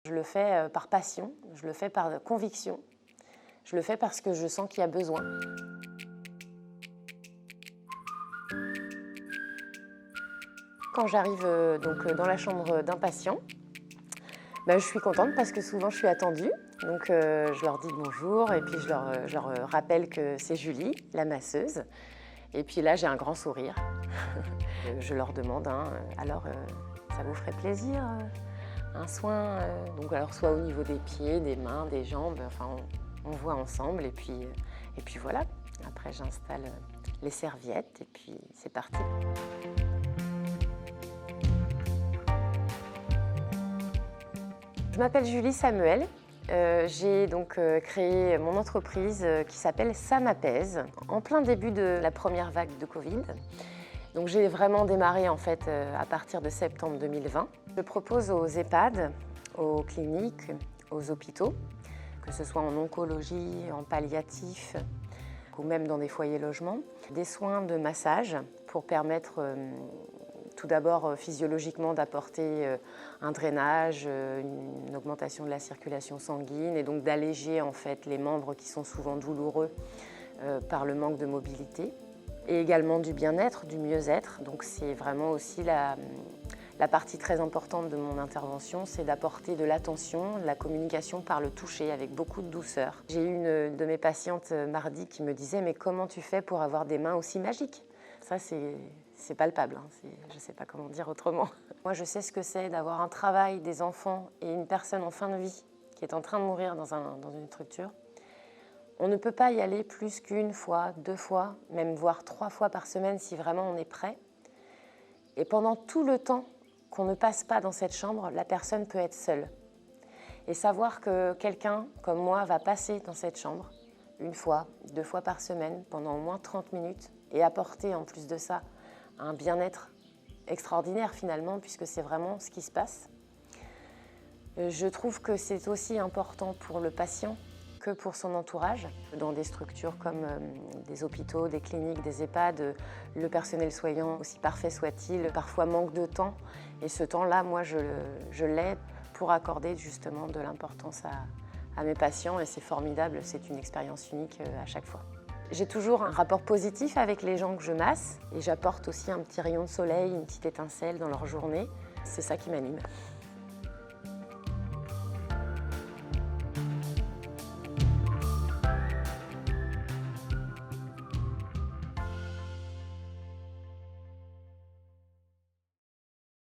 Je le fais par passion, je le fais par conviction, je le fais parce que je sens qu'il y a besoin. Quand j'arrive dans la chambre d'un patient, je suis contente parce que souvent je suis attendue. Donc je leur dis bonjour et puis je leur rappelle que c'est Julie, la masseuse. Et puis là, j'ai un grand sourire. Je leur demande, alors ça vous ferait plaisir un soin donc alors soit au niveau des pieds, des mains, des jambes, enfin on voit ensemble et puis voilà. Après j'installe les serviettes et puis c'est parti. Je m'appelle Julie Samuel. J'ai donc créé mon entreprise qui s'appelle Ça m'apaise en plein début de la première vague de Covid. Donc j'ai vraiment démarré en fait à partir de septembre 2020. Je propose aux EHPAD, aux cliniques, aux hôpitaux, que ce soit en oncologie, en palliatif ou même dans des foyers logements, des soins de massage pour permettre tout d'abord physiologiquement d'apporter un drainage, une augmentation de la circulation sanguine et donc d'alléger en fait les membres qui sont souvent douloureux par le manque de mobilité. Et également du bien-être, du mieux-être. Donc c'est vraiment aussi la partie très importante de mon intervention, c'est d'apporter de l'attention, de la communication par le toucher avec beaucoup de douceur. J'ai eu une de mes patientes mardi qui me disait « mais comment tu fais pour avoir des mains aussi magiques ?» Ça c'est palpable, je ne sais pas comment dire autrement. Moi je sais ce que c'est d'avoir un travail, des enfants et une personne en fin de vie qui est en train de mourir dans une structure. On ne peut pas y aller plus qu'une fois, 2 fois, même voire 3 fois par semaine si vraiment on est prêt. Et pendant tout le temps qu'on ne passe pas dans cette chambre, la personne peut être seule. Et savoir que quelqu'un comme moi va passer dans cette chambre 1 fois, 2 fois par semaine, pendant au moins 30 minutes, et apporter en plus de ça un bien-être extraordinaire finalement, puisque c'est vraiment ce qui se passe. Je trouve que c'est aussi important pour le patient que pour son entourage. Dans des structures comme des hôpitaux, des cliniques, des EHPAD, le personnel soignant, aussi parfait soit-il, parfois manque de temps. Et ce temps-là, moi, je l'ai pour accorder justement de l'importance à mes patients. Et c'est formidable, c'est une expérience unique à chaque fois. J'ai toujours un rapport positif avec les gens que je masse. Et j'apporte aussi un petit rayon de soleil, une petite étincelle dans leur journée. C'est ça qui m'anime.